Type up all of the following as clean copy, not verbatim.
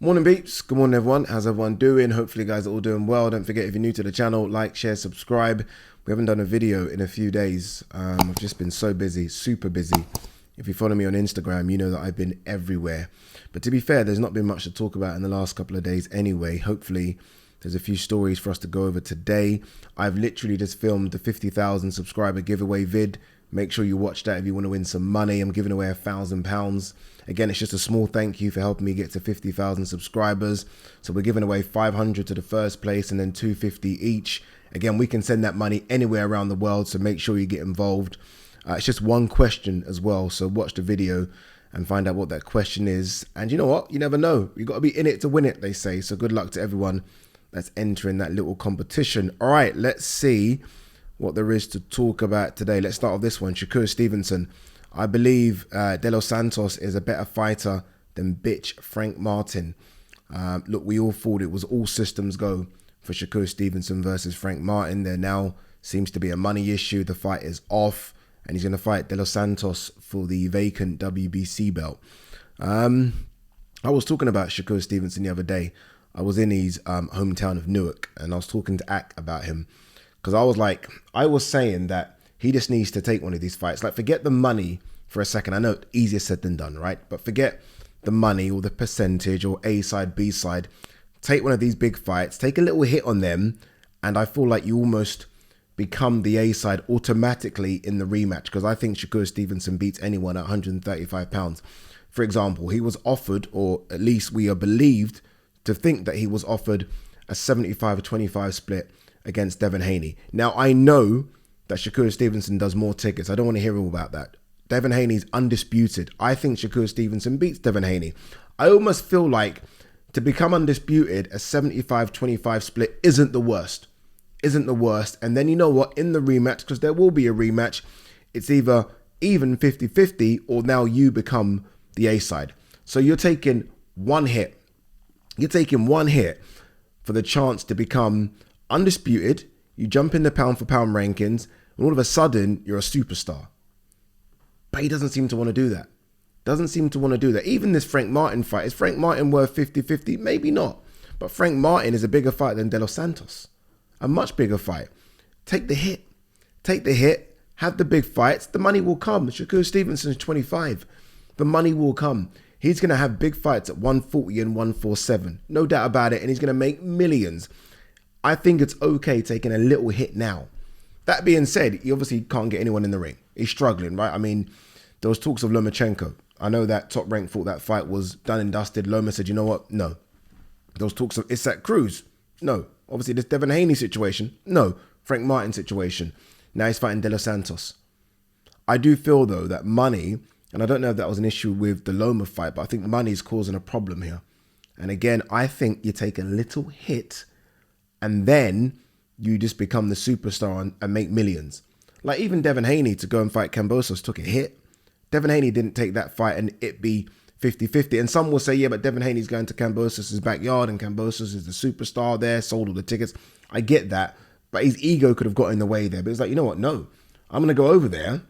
Morning peeps, good morning everyone, how's everyone doing? Hopefully you guys are all doing well. Don't forget, if you're new to the channel, like, share, subscribe. We haven't done a video in a few days. I've just been so busy, super busy. If you follow me on Instagram, you know that I've been everywhere. But to be fair, there's not been much to talk about in the last couple of days anyway. Hopefully there's a few stories for us to go over today. I've literally just filmed the 50,000 subscriber giveaway vid. Make sure you watch that if you want to win some money. I'm giving away £1,000. Again, it's just a small thank you for helping me get to 50,000 subscribers. So we're giving away 500 to the first place and then 250 each. Again, we can send that money anywhere around the world, so make sure you get involved. It's just one question as well, so watch the video and find out what that question is. And you know what? You never know. You got to be in it to win it, they say. So good luck to everyone that's entering that little competition. All right, let's see what there is to talk about today. Let's start with this one. Shakur Stevenson. I believe De Los Santos is a better fighter than bitch Frank Martin. Look, we all thought it was all systems go for Shakur Stevenson versus Frank Martin. There now seems to be a money issue. The fight is off, and he's going to fight De Los Santos for the vacant WBC belt. I was talking about Shakur Stevenson the other day. I was in his hometown of Newark, and I was talking to Ak about him. Because I was saying that he just needs to take one of these fights. Like, forget the money for a second. I know easier said than done, right? But forget the money or the percentage or A side, B side. Take one of these big fights, take a little hit on them, and I feel like you almost become the A side automatically in the rematch. Because I think Shakur Stevenson beats anyone at 135 pounds. For example, he was offered, or at least we are believed to think that he was offered a 75-25 split against Devin Haney. Now, I know that Shakur Stevenson does more tickets. I don't want to hear all about that. Devin Haney's undisputed. I think Shakur Stevenson beats Devin Haney. I almost feel like to become undisputed, a 75-25 split isn't the worst. Isn't the worst. And then you know what? In the rematch, because there will be a rematch, it's either even 50-50 or now you become the A side. So you're taking one hit. You're taking one hit for the chance to become undisputed. You jump in the pound for pound rankings, and all of a sudden you're a superstar. But he doesn't seem to want to do that. Doesn't seem to want to do that. Even this Frank Martin fight, is Frank Martin worth 50-50? Maybe not. But Frank Martin is a bigger fight than De Los Santos. A much bigger fight. Take the hit. Take the hit. Have the big fights. The money will come. Shakur Stevenson is 25. The money will come. He's going to have big fights at 140 and 147. No doubt about it. And he's going to make millions. I think it's okay taking a little hit now. That being said, he obviously can't get anyone in the ring. He's struggling, right? I mean, there was talks of Lomachenko. I know that Top Rank thought that fight was done and dusted. Loma said, you know what? No. There was talks of Isaac Cruz. No. Obviously, this Devin Haney situation. No. Frank Martin situation. Now he's fighting De Los Santos. I do feel, though, that money, and I don't know if that was an issue with the Loma fight, but I think money is causing a problem here. And again, I think you take a little hit and then you just become the superstar and make millions. Like even Devin Haney to go and fight Kambosos took a hit. Devin Haney didn't take that fight and it be 50-50. And some will say, yeah, but Devin Haney's going to Kambosos' backyard and Kambosos is the superstar there, sold all the tickets. I get that. But his ego could have got in the way there. But it's like, you know what? No, I'm going to go over there.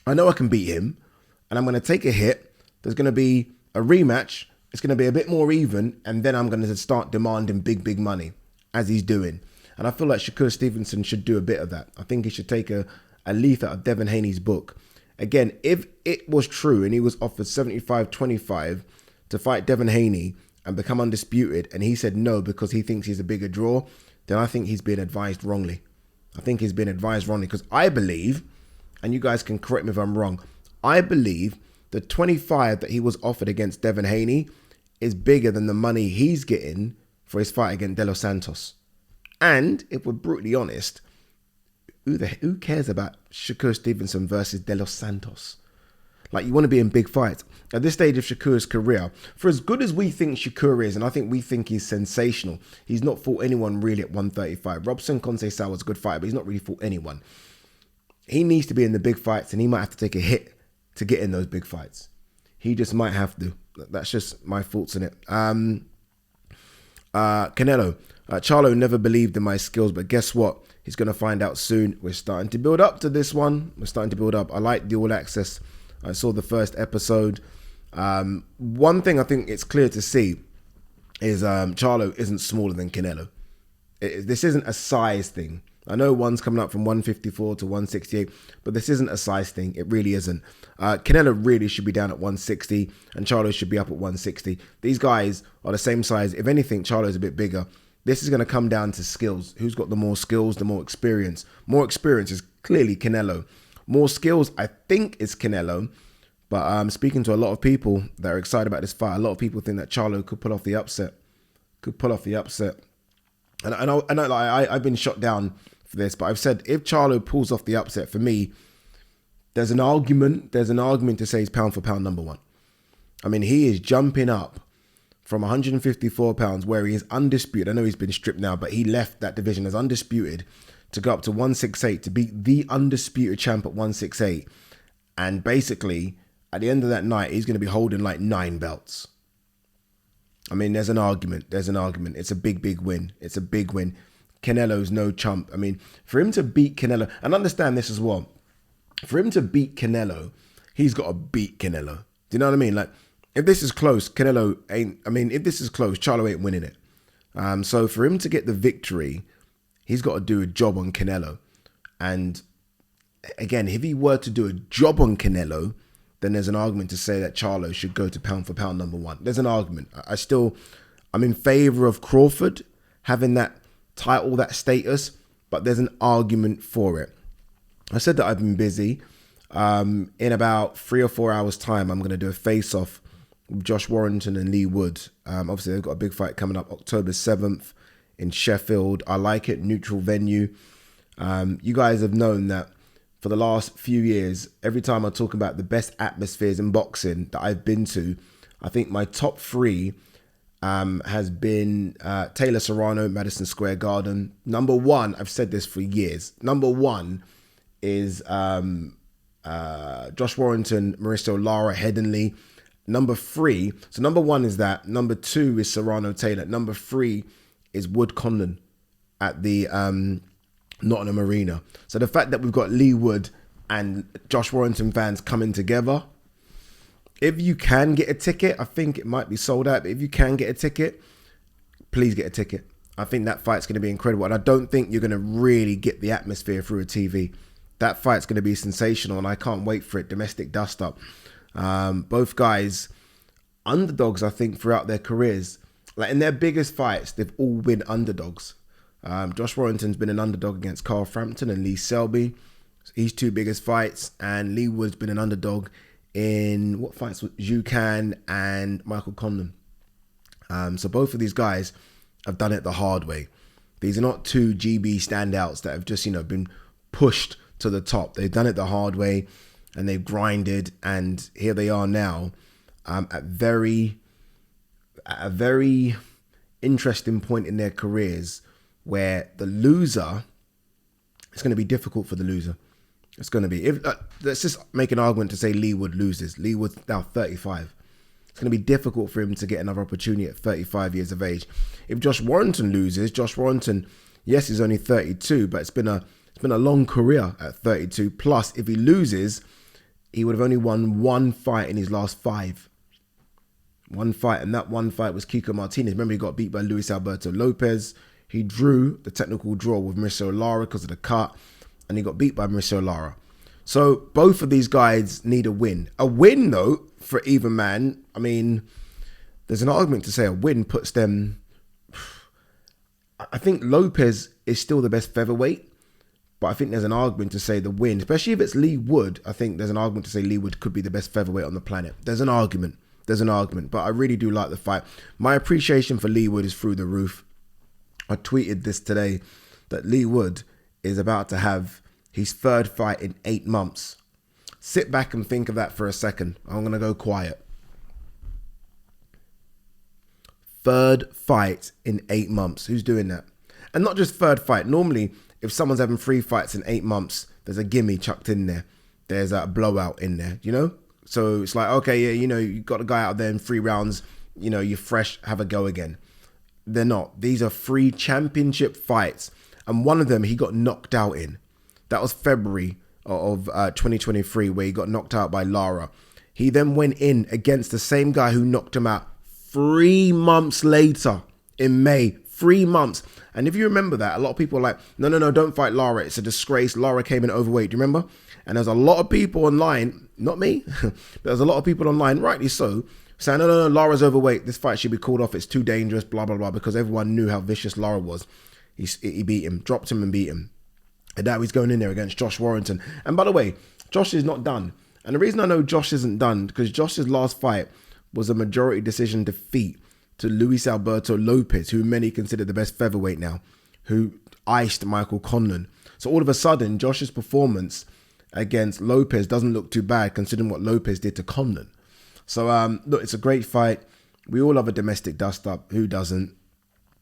I know I can beat him and I'm going to take a hit. There's going to be a rematch. It's going to be a bit more even. And then I'm going to start demanding big money, as he's doing. And I feel like Shakur Stevenson should do a bit of that. I think he should take a leaf out of Devin Haney's book. Again, if it was true and he was offered 75-25 to fight Devin Haney and become undisputed, and he said no because he thinks he's a bigger draw, then I think he's been advised wrongly. I think he's been advised wrongly because I believe, and you guys can correct me if I'm wrong, I believe the 25 that he was offered against Devin Haney is bigger than the money he's getting for his fight against De Los Santos. And if we're brutally honest, who cares about Shakur Stevenson versus De Los Santos? Like, you want to be in big fights. At this stage of Shakur's career, for as good as we think Shakur is, and I think we think he's sensational, he's not fought anyone really at 135. Robson Conceição was a good fighter, but he's not really fought anyone. He needs to be in the big fights, and he might have to take a hit to get in those big fights. He just might have to. That's just my thoughts on it. Canelo. Charlo never believed in my skills, but guess what? He's going to find out soon. We're starting to build up to this one. We're starting to build up. I like the All Access. I saw the first episode. One thing I think it's clear to see is Charlo isn't smaller than Canelo. This isn't a size thing. I know one's coming up from 154 to 168, but this isn't a size thing. It really isn't. Canelo really should be down at 160, and Charlo should be up at 160. These guys are the same size. If anything, Charlo's a bit bigger. This is going to come down to skills. Who's got the more skills, the more experience? More experience is clearly Canelo. More skills, I think, is Canelo. But I'm speaking to a lot of people that are excited about this fight. A lot of people think that Charlo could pull off the upset. And I've been shot down for this, but I've said if Charlo pulls off the upset, for me, there's an argument to say he's pound for pound number one. I mean, he is jumping up from 154 pounds where he is undisputed. I know he's been stripped now, but he left that division as undisputed to go up to 168 to beat the undisputed champ at 168. And basically, at the end of that night, he's going to be holding like 9 belts. I mean, there's an argument. It's a big win. It's a big win. Canelo's no chump. I mean, for him to beat Canelo, and understand this as well, for him to beat Canelo, he's got to beat Canelo. Do you know what I mean? Like, if this is close, Charlo ain't winning it. So for him to get the victory, he's got to do a job on Canelo. And again, if he were to do a job on Canelo, then there's an argument to say that Charlo should go to pound for pound number one. There's an argument. I'm in favor of Crawford having that title, that status, but there's an argument for it. I said that I've been busy. In about 3 or 4 hours time, I'm going to do a face-off with Josh Warrington and Leigh Wood. Obviously, they've got a big fight coming up October 7th in Sheffield. I like it, neutral venue. You guys have known that for the last few years, every time I talk about the best atmospheres in boxing that I've been to, I think my top 3 has been Taylor Serrano, Madison Square Garden. Number 1, I've said this for years. Number 1 is Josh Warrington, Mauricio Lara, Headingley. Number 3, so number 1 is that. Number 2 is Serrano Taylor. Number 3 is Wood Condon at the Nottingham Arena. So the fact that we've got Leigh Wood and Josh Warrington fans coming together, if you can get a ticket, I think it might be sold out, but if you can get a ticket, please get a ticket. I think that fight's going to be incredible, and I don't think you're going to really get the atmosphere through a TV. That fight's going to be sensational, and I can't wait for it. Domestic dust-up. Both guys, underdogs, I think, throughout their careers. Like in their biggest fights, they've all been underdogs. Josh Warrington's been an underdog against Carl Frampton and Lee Selby. His 2 biggest fights. And Leigh Wood's been an underdog in what fights? Eubank and Michael Condon. So both of these guys have done it the hard way. These are not 2 GB standouts that have just, been pushed to the top. They've done it the hard way and they've grinded. And here they are now at a very interesting point in their careers, where the loser, it's going to be difficult for the loser. It's going to be. Let's just make an argument to say Leigh Wood loses. Leigh Wood's now 35. It's going to be difficult for him to get another opportunity at 35 years of age. If Josh Warrington loses, Josh Warrington, yes, he's only 32, but it's been a long career at 32. Plus, if he loses, he would have only won 1 fight in his last 5. 1 fight, and that 1 fight was Kiko Martinez. Remember, he got beat by Luis Alberto Lopez. He drew the technical draw with Mauricio Lara because of the cut, and he got beat by Mauricio Lara. So both of these guys need a win. A win, though, for either man, I mean, there's an argument to say a win puts them... I think Lopez is still the best featherweight, but I think there's an argument to say the win, especially if it's Leigh Wood, I think there's an argument to say Leigh Wood could be the best featherweight on the planet. There's an argument, but I really do like the fight. My appreciation for Leigh Wood is through the roof. I tweeted this today that Leigh Wood is about to have his 3rd fight in 8 months. Sit back and think of that for a second. I'm going to go quiet. 3rd fight in 8 months. Who's doing that? And not just 3rd fight. Normally, if someone's having 3 fights in 8 months, there's a gimme chucked in there. There's a blowout in there, So it's like, okay, yeah, you got a guy out there in 3 rounds, you're fresh, have a go again. They're not. These are 3 championship fights. And one of them he got knocked out in. That was February of 2023, where he got knocked out by Lara. He then went in against the same guy who knocked him out 3 months later in May. 3 months. And if you remember that, a lot of people are like, no, don't fight Lara. It's a disgrace. Lara came in overweight. Do you remember? And there's a lot of people online, not me, but there's a lot of people online, rightly so, saying, no, Lara's overweight. This fight should be called off. It's too dangerous, blah, blah, blah, because everyone knew how vicious Lara was. He beat him, dropped him and beat him. And now he's going in there against Josh Warrington. And by the way, Josh is not done. And the reason I know Josh isn't done, because Josh's last fight was a majority decision defeat to Luis Alberto Lopez, who many consider the best featherweight now, who iced Michael Conlan. So all of a sudden, Josh's performance against Lopez doesn't look too bad, considering what Lopez did to Conlan. So, look, it's a great fight. We all love a domestic dust-up. Who doesn't?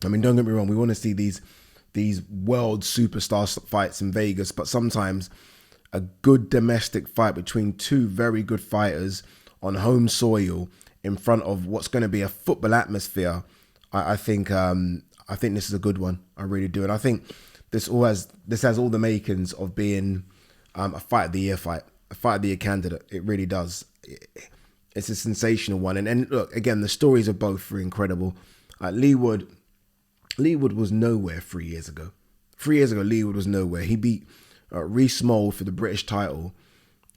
I mean, don't get me wrong. We want to see these world superstar fights in Vegas, but sometimes a good domestic fight between two very good fighters on home soil in front of what's going to be a football atmosphere, I think this is a good one. I really do. And I think this has all the makings of being a fight of the year fight, a fight of the year candidate. It really does. It's a sensational one. And look, again, the stories of both are incredible. Leigh Wood was nowhere 3 years ago. 3 years ago, Leigh Wood was nowhere. He beat Reece Mould for the British title,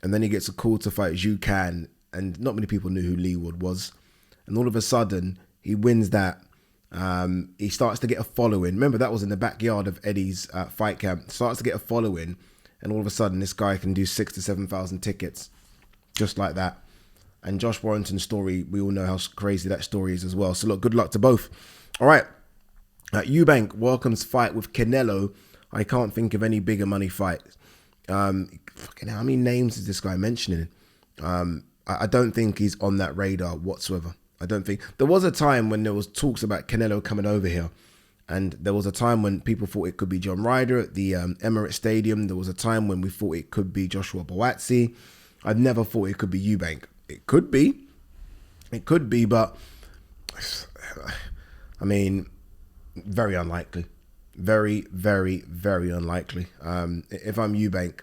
and then he gets a call to fight Eubank, and not many people knew who Leigh Wood was. And all of a sudden, he wins that. He starts to get a following. Remember, that was in the backyard of Eddie's fight camp. Starts to get a following, and all of a sudden, this guy can do 6,000 to 7,000 tickets, just like that. And Josh Warrington's story, we all know how crazy that story is as well. So look, good luck to both. All right. Eubank welcomes fight with Canelo. I can't think of any bigger money fight. Fucking how many names is this guy mentioning? I don't think he's on that radar whatsoever. I don't think. There was a time when there was talks about Canelo coming over here. And there was a time when people thought it could be John Ryder at the Emirates Stadium. There was a time when we thought it could be Joshua Buatsi. I've never thought it could be Eubank. It could be, but I mean, very unlikely. Very, very, very unlikely. If I'm Eubank,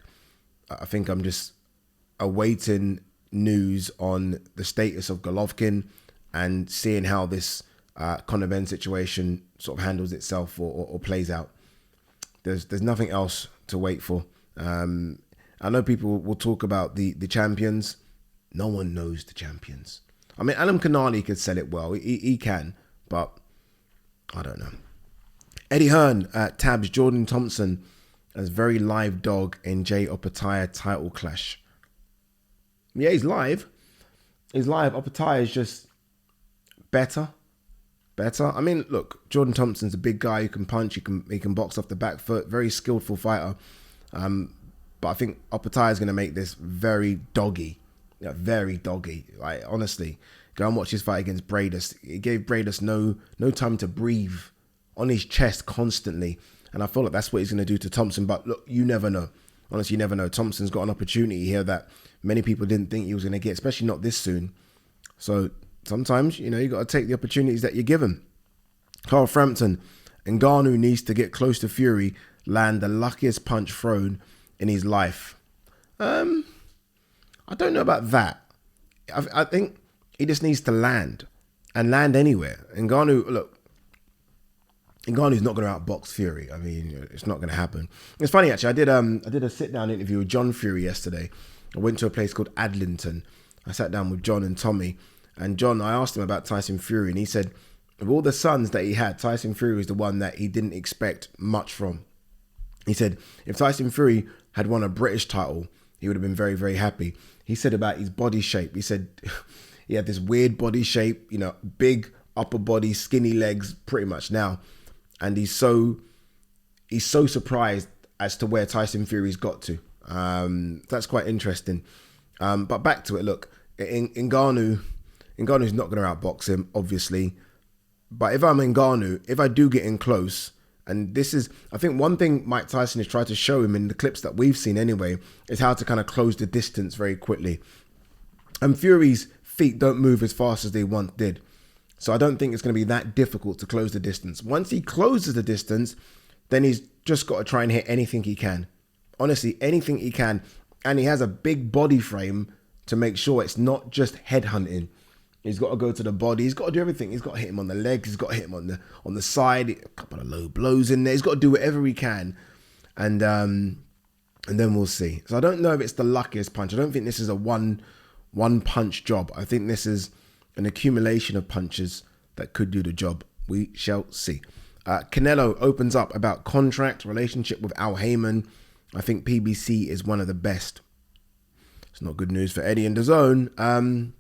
I think I'm just awaiting news on the status of Golovkin and seeing how this Conor Benn situation sort of handles itself or plays out. There's nothing else to wait for. I know people will talk about the champions. No one knows the champions. I mean, Alan Canali could sell it well. He can, but I don't know. Eddie Hearn tabs Jordan Thompson as very live dog in Jay Opetaia title clash. Yeah, he's live. He's live. Opetaia is just better. I mean, look, Jordan Thompson's a big guy who can punch. He can box off the back foot. Very skillful fighter. But I think Opetaia is going to make this very doggy. Yeah, very doggy. Like, honestly, go and watch his fight against Bradus. It gave Bradus no time to breathe on his chest constantly. And I feel like that's what he's going to do to Thompson. But look, you never know. Honestly, you never know. Thompson's got an opportunity here that many people didn't think he was going to get, especially not this soon. So sometimes, you got to take the opportunities that you're given. Carl Frampton, Ngannou needs to get close to Fury, land the luckiest punch thrown in his life. I don't know about that. I think he just needs to land and land anywhere. Ngannou's not going to outbox Fury. I mean, it's not going to happen. It's funny, actually. I did a sit-down interview with John Fury yesterday. I went to a place called Adlington. I sat down with John and Tommy. And John, I asked him about Tyson Fury, and he said, of all the sons that he had, Tyson Fury was the one that he didn't expect much from. He said, if Tyson Fury had won a British title, he would have been very, very happy. He said about his body shape. He said he had this weird body shape, big upper body, skinny legs, pretty much now. And he's so surprised as to where Tyson Fury's got to. That's quite interesting. But back to it, look, Ngannou's not going to outbox him, obviously. But if I'm Ngannou, if I do get in close, and this is, I think one thing Mike Tyson has tried to show him in the clips that we've seen anyway, is how to kind of close the distance very quickly. And Fury's feet don't move as fast as they once did. So I don't think it's going to be that difficult to close the distance. Once he closes the distance, then he's just got to try and hit anything he can. Honestly, anything he can. And he has a big body frame to make sure it's not just headhunting. He's got to go to the body. He's got to do everything. He's got to hit him on the legs. He's got to hit him on the side. A couple of low blows in there. He's got to do whatever he can, and then we'll see. So I don't know if it's the luckiest punch. I don't think this is a one punch job. I think this is an accumulation of punches that could do the job. We shall see. Canelo opens up about contract relationship with Al Heyman. I think PBC is one of the best. It's not good news for Eddie and DAZN.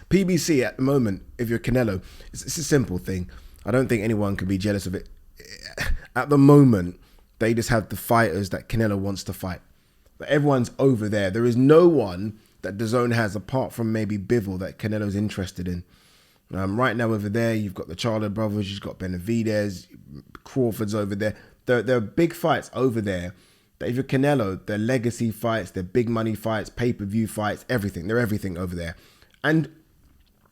PBC at the moment, if you're Canelo, it's a simple thing. I don't think anyone can be jealous of it. At the moment, they just have the fighters that Canelo wants to fight. But everyone's over there. There is no one that DAZN has apart from maybe Bivol that Canelo's interested in. Right now over there, you've got the Charlo brothers, you've got Benavidez, Crawford's over there. There are big fights over there. That if you're Canelo, they're legacy fights, they're big money fights, pay-per-view fights, everything. They're everything over there. And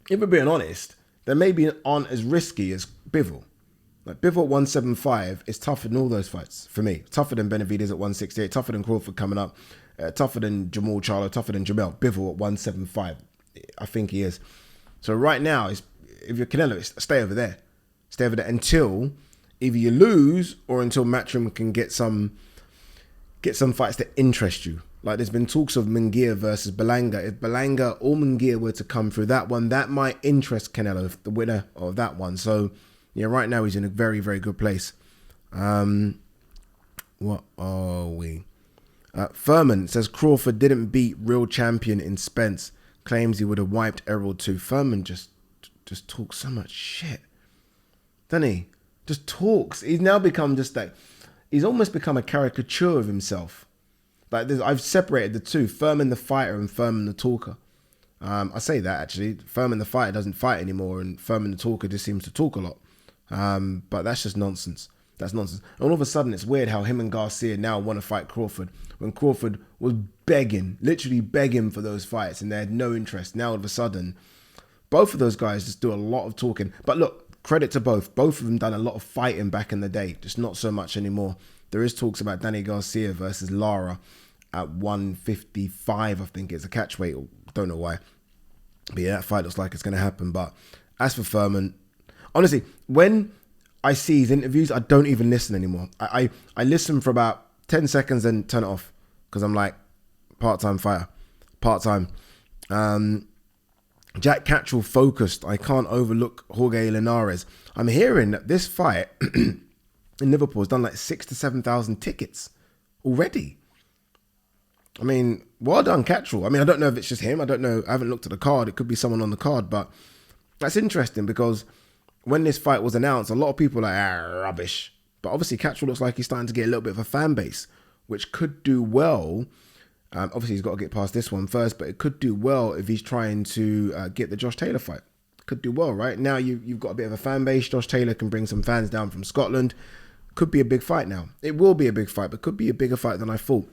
if we're being honest, they maybe aren't as risky as Bivol. Like Bivol at 175 is tougher than all those fights for me. Tougher than Benavidez at 168, tougher than Crawford coming up, tougher than Jamal Charlo, tougher than Jamel. Bivol at 175, I think he is. So right now, if you're Canelo, stay over there. Stay over there until either you lose or until Matchroom can get some fights that interest you. Like there's been talks of Munguia versus Belanga. If Belanga or Munguia were to come through that one, that might interest Canelo, the winner of that one. So yeah, right now he's in a very, very good place. What are we? Furman says Crawford didn't beat real champion in Spence. Claims he would have wiped Errol too. Furman just talks so much shit, doesn't he? Just talks. He's now become just like, he's almost become a caricature of himself. Like I've separated the two, Furman the fighter and Furman the talker. I say that actually. Furman the fighter doesn't fight anymore and Furman the talker just seems to talk a lot. But that's just nonsense. That's nonsense. And all of a sudden it's weird how him and Garcia now want to fight Crawford when Crawford was literally begging for those fights and they had no interest. Now all of a sudden, both of those guys just do a lot of talking. But look, credit to both. Both of them done a lot of fighting back in the day, just not so much anymore. There is talks about Danny Garcia versus Lara at 155, I think it's a catch weight. Don't know why. But yeah, that fight looks like it's going to happen. But as for Furman, honestly, when I see his interviews, I don't even listen anymore. I listen for about 10 seconds and turn it off because I'm like, part-time fighter. Part-time. Jack Catterall focused. I can't overlook Jorge Linares. I'm hearing that this fight in Liverpool has done like 6,000 to 7,000 tickets already. I mean, well done, Catterall. I mean, I don't know if it's just him. I don't know. I haven't looked at the card. It could be someone on the card, but that's interesting because when this fight was announced, a lot of people are like, rubbish. But obviously, Catterall looks like he's starting to get a little bit of a fan base, which could do well. Obviously, he's got to get past this one first, but it could do well if he's trying to get the Josh Taylor fight. Could do well, right? Now you've got a bit of a fan base. Josh Taylor can bring some fans down from Scotland. Could be a big fight now. It will be a big fight, but could be a bigger fight than I thought.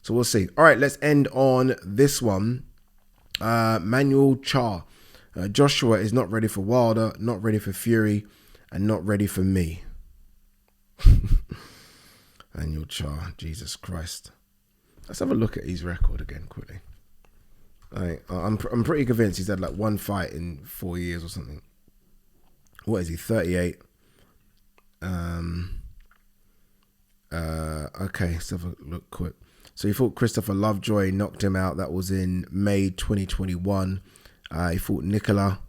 So we'll see. All right, let's end on this one. Manuel Char. Joshua is not ready for Wilder, not ready for Fury, and not ready for me. Manuel Char, Jesus Christ. Let's have a look at his record again quickly. I'm pretty convinced he's had like one fight in 4 years or something. What is he, 38? Okay, let's have a look quick. So he fought Christopher Lovejoy, knocked him out. That was in May 2021. He fought Nikola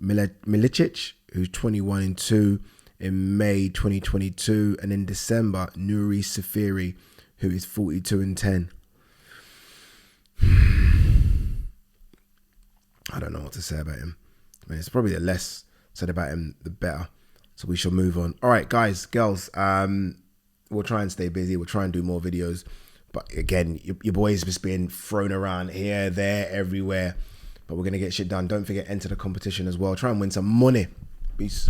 Milicic, who's 21-2 in May 2022. And in December, Nuri Safiri, who is 42-10. I don't know what to say about him. I mean, it's probably the less said about him, the better. So we shall move on. All right, guys, girls, we'll try and stay busy. We'll try and do more videos. But again, your boy's just being thrown around here, there, everywhere. But we're going to get shit done. Don't forget, enter the competition as well. Try and win some money. Peace.